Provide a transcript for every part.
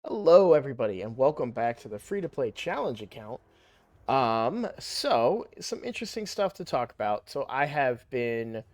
Hello, everybody, and welcome back to the free-to-play challenge account. So some interesting stuff to talk about. So I have been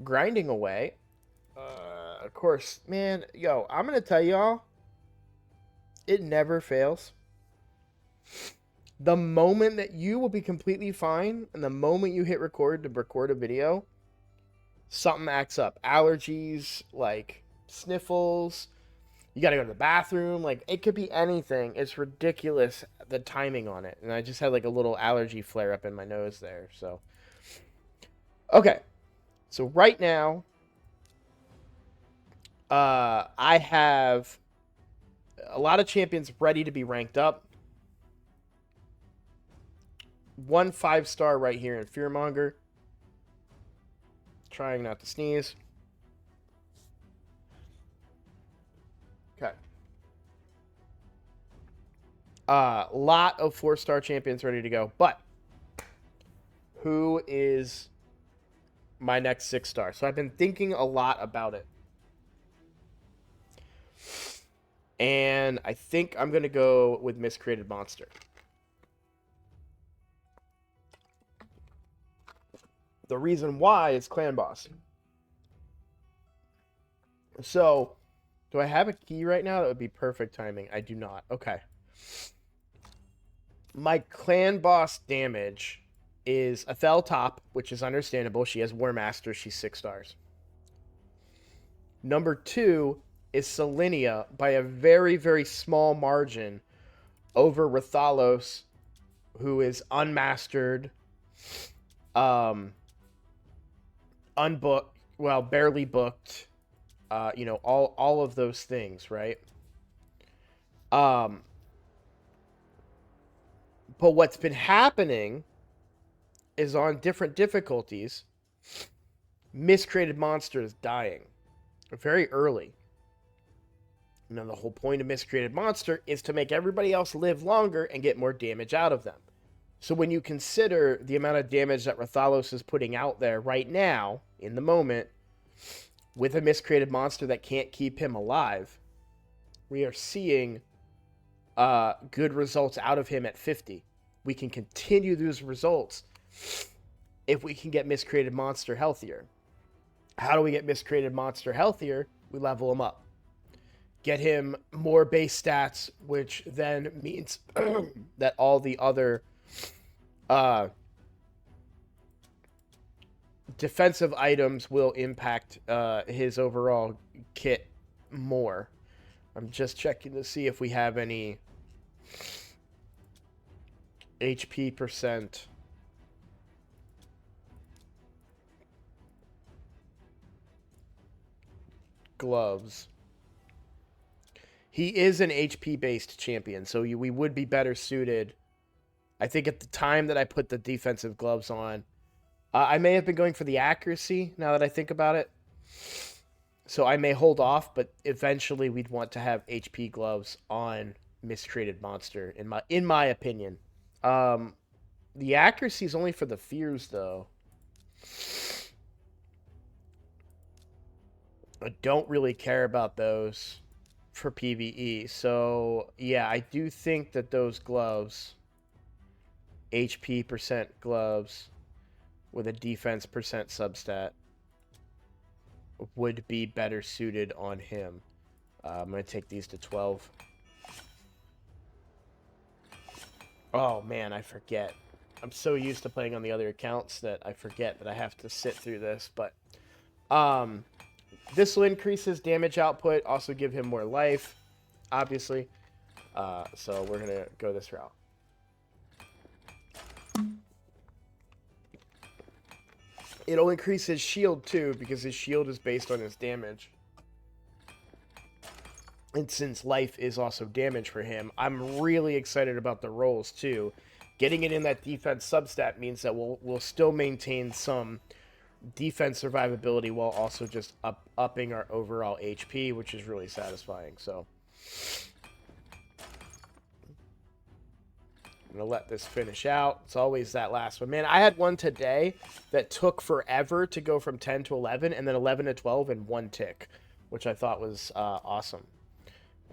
grinding away. Of course, man, yo, I'm gonna tell y'all, it never fails. The moment that you will be completely fine, and the moment you hit record to record a video, something acts up. Allergies, like sniffles, you got to go to the bathroom. Like, it could be anything. It's ridiculous, the timing on it. And I just had like a little allergy flare up in my nose there. So, okay. So, right now, I have a lot of champions ready to be ranked up. 1 5-star right here in Fearmonger. Trying not to sneeze. Okay. Lot of 4-star champions ready to go. But who is my next 6-star? So I've been thinking a lot about it. And I think I'm going to go with Miscreated Monster. The reason why is Clan Boss. So, do I have a key right now? That would be perfect timing. I do not. Okay. My Clan Boss damage is Athel top, which is understandable. She has War Master. She's 6 stars. Number 2 is Selenia by a very, very small margin over Rathalos, who is unmastered, unbooked, well, barely booked, all of those things, right? Um, but what's been happening is on different difficulties, Miscreated Monster is dying very early. Now, the whole point of Miscreated Monster is to make everybody else live longer and get more damage out of them. So when you consider the amount of damage that Rathalos is putting out there right now, in the moment, with a Miscreated Monster that can't keep him alive, we are seeing good results out of him at 50. We can continue those results if we can get Miscreated Monster healthier. How do we get Miscreated Monster healthier? We level him up. Get him more base stats, which then means that all the other defensive items will impact his overall kit more. I'm just checking to see if we have any HP percent. Gloves. He is an HP based champion, so we would be better suited. I think at the time that I put the defensive gloves on, I may have been going for the accuracy now that I think about it. So I may hold off, but eventually we'd want to have HP gloves on Miscreated Monster, in my opinion. The accuracy is only for the fears, though. I don't really care about those for PvE. So, yeah, I do think that those gloves, HP percent gloves with a defense percent substat, would be better suited on him. I'm going to take these to 12. Oh, man, I forget. I'm so used to playing on the other accounts that I forget that I have to sit through this. But this will increase his damage output, also give him more life, obviously. So we're going to go this route. It'll increase his shield, too, because his shield is based on his damage. And since life is also damage for him, I'm really excited about the rolls, too. Getting it in that defense substat means that we'll still maintain some defense survivability while also just upping our overall HP, which is really satisfying. So I'm going to let this finish out. It's always that last one. Man, I had one today that took forever to go from 10 to 11 and then 11 to 12 in one tick, which I thought was awesome.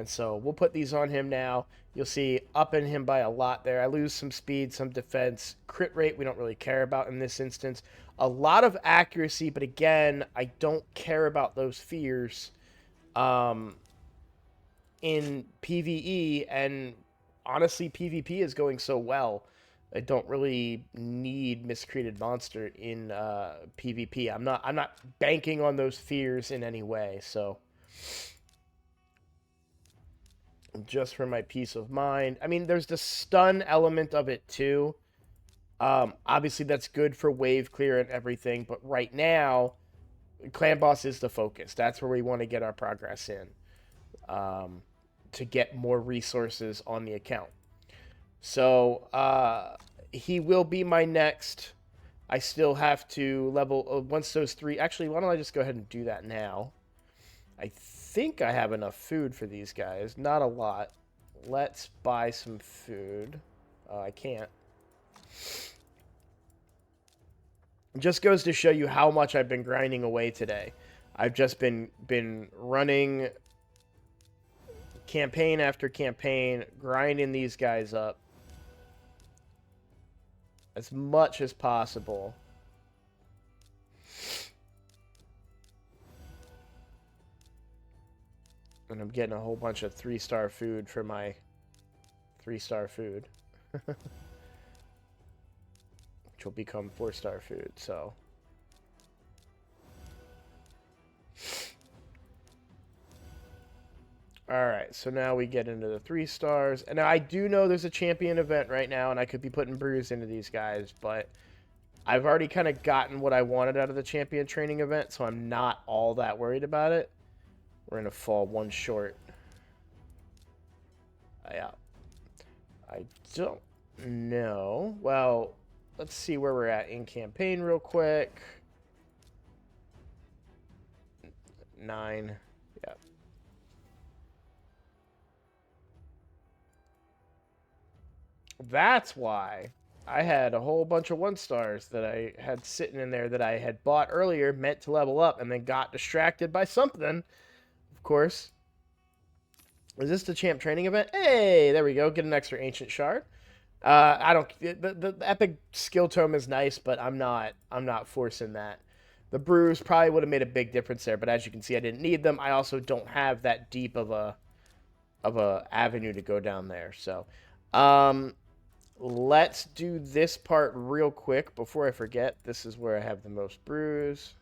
And so we'll put these on him now. You'll see upping him by a lot there. I lose some speed, some defense. Crit rate we don't really care about in this instance. A lot of accuracy, but again, I don't care about those fears in PvE, and honestly, PvP is going so well. I don't really need Miscreated Monster in PvP. I'm not banking on those fears in any way, so just for my peace of mind. I mean, there's the stun element of it too. Obviously, that's good for wave clear and everything, but right now, Clan Boss is the focus. That's where we want to get our progress in to get more resources on the account. So he will be my next. I still have to level once those three. Actually, why don't I just go ahead and do that now? I think I have enough food for these guys. Not a lot. Let's buy some food. I can't. It just goes to show you how much I've been grinding away today. I've just been running campaign after campaign, grinding these guys up as much as possible. And I'm getting a whole bunch of 3-star food for my 3-star food. Which will become 4-star food, so. Alright, so now we get into the 3 stars. And now I do know there's a champion event right now, and I could be putting brews into these guys, but I've already kind of gotten what I wanted out of the champion training event, so I'm not all that worried about it. We're going to fall one short. Yeah. I don't know. Well, let's see where we're at in campaign real quick. 9. Yeah. That's why I had a whole bunch of 1-stars that I had sitting in there that I had bought earlier, meant to level up, and then got distracted by something, of course. Is this the champ training event? Hey, there we go. Get an extra ancient shard. I don't. The epic skill tome is nice, but I'm not forcing that. The brews probably would have made a big difference there, but as you can see, I didn't need them. I also don't have that deep of a avenue to go down there. So, let's do this part real quick before I forget. This is where I have the most brews.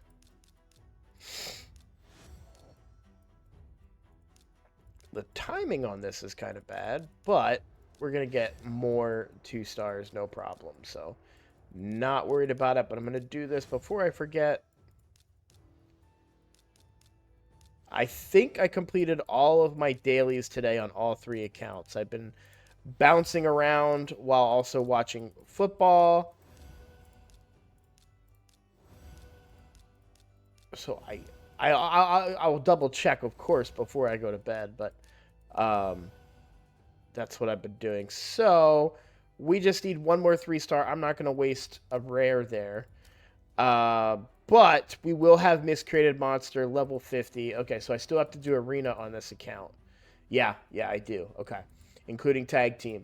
The timing on this is kind of bad, but we're going to get more 2 stars, no problem. So, not worried about it, but I'm going to do this before I forget. I think I completed all of my dailies today on all 3 accounts. I've been bouncing around while also watching football. So I will double check, of course, before I go to bed, but that's what I've been doing. So we just need one more 3-star. I'm not going to waste a rare there. But we will have Miscreated Monster level 50. Okay, so I still have to do arena on this account. Yeah, I do. Okay, including tag team.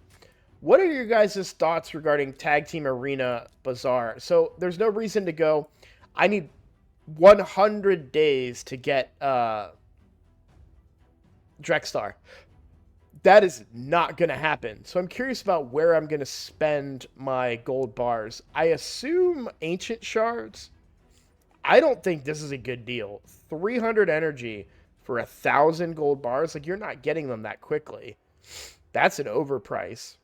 What are your guys' thoughts regarding tag team arena bazaar? So there's no reason to go. I need 100 days to get Drexstar. That is not going to happen. So I'm curious about where I'm going to spend my gold bars. I assume Ancient Shards. I don't think this is a good deal. 300 energy for 1,000 gold bars. Like, you're not getting them that quickly. That's an overprice.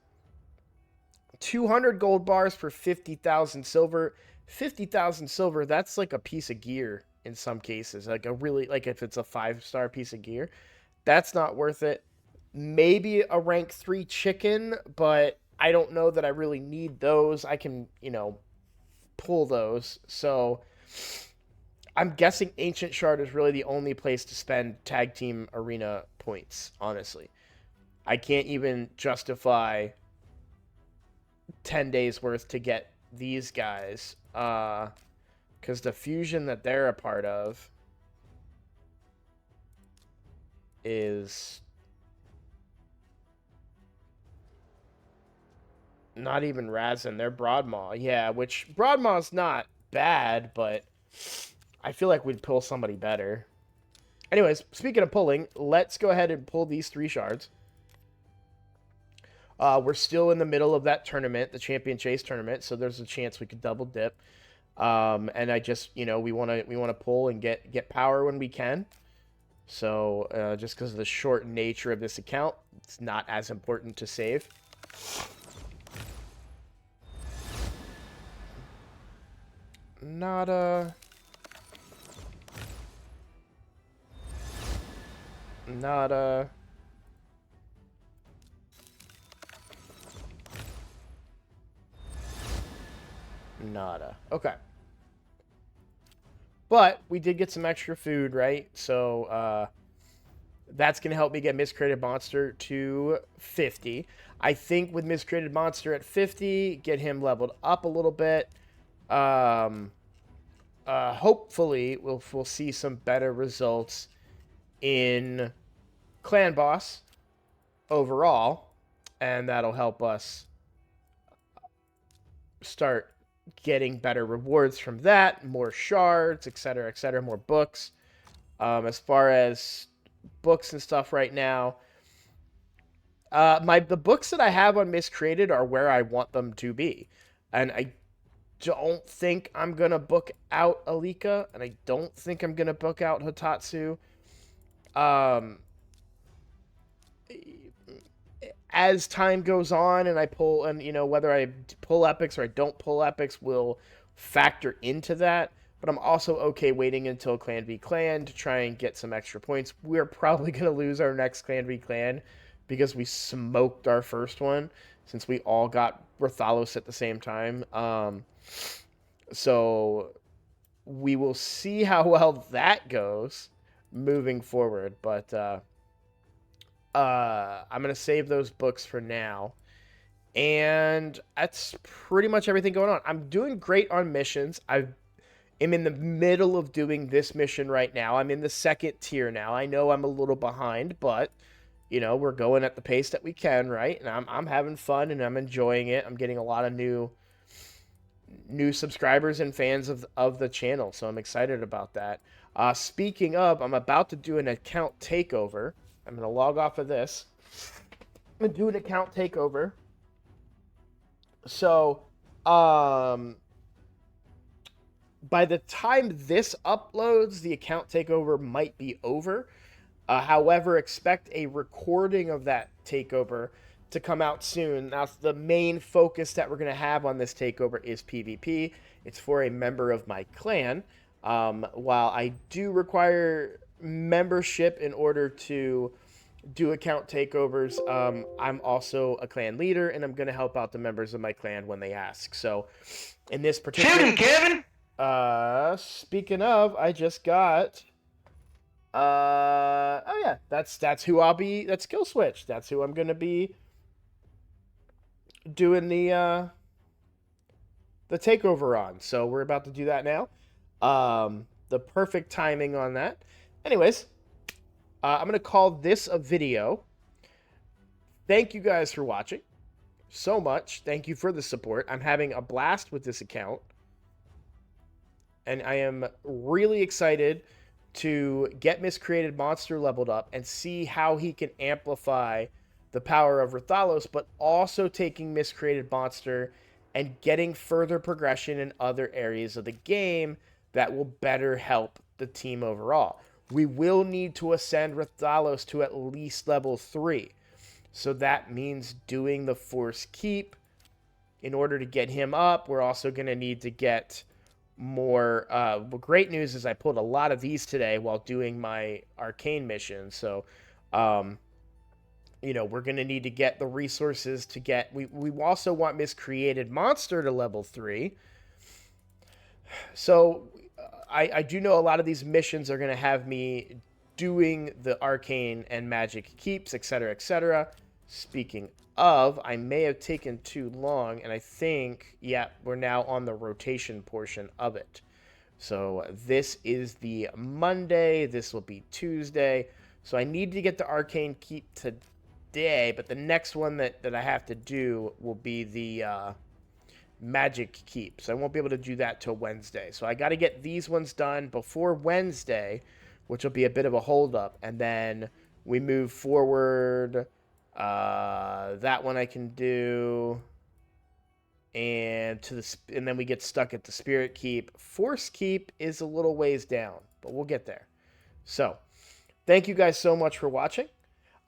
200 gold bars for 50,000 silver. 50,000 silver, that's like a piece of gear in some cases. Like a really, like if it's a 5-star piece of gear. That's not worth it. Maybe a rank 3 chicken, but I don't know that I really need those. I can, pull those. So I'm guessing Ancient Shard is really the only place to spend tag team arena points, honestly. I can't even justify 10 days worth to get these guys. Because the fusion that they're a part of is Not even Razin. They're Broadmaw. Yeah, which Broadmaw's not bad, but I feel like we'd pull somebody better. Anyways, speaking of pulling, let's go ahead and pull these 3 shards. We're still in the middle of that tournament, the Champion Chase tournament, so there's a chance we could double dip. And I just, we want to pull and get power when we can. So just because of the short nature of this account, it's not as important to save. Nada. Nada. Nada. Okay. But we did get some extra food, right? So that's going to help me get Miscreated Monster to 50. I think with Miscreated Monster at 50, get him leveled up a little bit. Hopefully, we'll see some better results in Clan Boss overall, and that'll help us start getting better rewards from that, more shards, etc., more books. As far as books and stuff right now, the books that I have on Miscreated are where I want them to be, and I don't think I'm gonna book out Alika, and I don't think I'm gonna book out Hitatsu. As time goes on and I pull, and whether I pull epics or I don't pull epics will factor into that, but I'm also okay waiting until Clan v Clan to try and get some extra points. We're probably going to lose our next Clan v Clan because we smoked our first one, since we all got Rathalos at the same time. So we will see how well that goes moving forward, but I'm going to save those books for now. And that's pretty much everything going on. I'm doing great on missions. I am in the middle of doing this mission right now. I'm in the 2nd tier now. I know I'm a little behind, but, we're going at the pace that we can, right? And I'm having fun and I'm enjoying it. I'm getting a lot of new subscribers and fans of the channel, so I'm excited about that. Speaking of, I'm about to do an account takeover. I'm going to log off of this. I'm going to do an account takeover. So, by the time this uploads, the account takeover might be over. However, expect a recording of that takeover to come out soon. Now, the main focus that we're going to have on this takeover is PvP. It's for a member of my clan. While I do require membership in order to do account takeovers, I'm also a clan leader, and I'm going to help out the members of my clan when they ask. So, in this particular... Kevin! Speaking of, I just got... oh yeah, that's who I'll be... That's Kill Switch. That's who I'm going to be doing the takeover on. So, we're about to do that now. The perfect timing on that. Anyways... I'm going to call this a video. Thank you guys for watching so much. Thank you for the support. I'm having a blast with this account. And I am really excited to get Miscreated Monster leveled up and see how he can amplify the power of Rathalos, but also taking Miscreated Monster and getting further progression in other areas of the game that will better help the team overall. We will need to ascend Rathalos to at least level 3. So that means doing the Force Keep. In order to get him up, we're also going to need to get more... well, great news is I pulled a lot of these today while doing my Arcane mission. So, we're going to need to get the resources to get... We also want Miscreated Monster to level 3. So... I do know a lot of these missions are going to have me doing the arcane and magic keeps, etc., etc. Speaking of, I may have taken too long, and I think, yeah, we're now on the rotation portion of it. So this is the Monday. This will be Tuesday. So I need to get the arcane keep today, but the next one that I have to do will be the Magic Keep. So I won't be able to do that till Wednesday. So I got to get these ones done before Wednesday, which will be a bit of a holdup. And then we move forward. That one I can do. And then we get stuck at the Spirit Keep. Force Keep is a little ways down, but we'll get there. So, thank you guys so much for watching.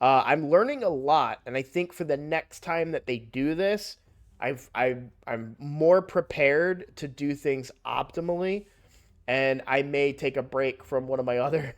I'm learning a lot, and I think for the next time that they do this, I'm more prepared to do things optimally, and I may take a break from one of my other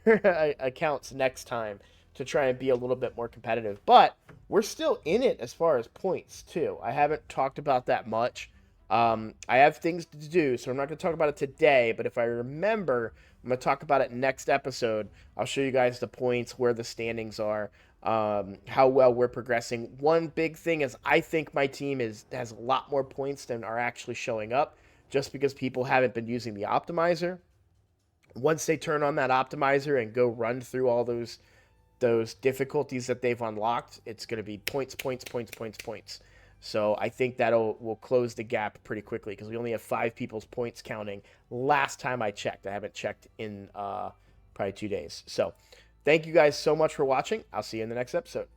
accounts next time to try and be a little bit more competitive. But we're still in it as far as points too. I haven't talked about that much. I have things to do, so I'm not going to talk about it today. But if I remember, I'm going to talk about it next episode. I'll show you guys the points, where the standings are, how well we're progressing. One big thing is I think my team has a lot more points than are actually showing up, just because people haven't been using the optimizer. Once they turn on that optimizer and go run through all those difficulties that they've unlocked, it's going to be points, points, points, points, points. So I think will close the gap pretty quickly, because we only have 5 people's points counting last time I checked. I haven't checked in probably 2 days. So thank you guys so much for watching. I'll see you in the next episode.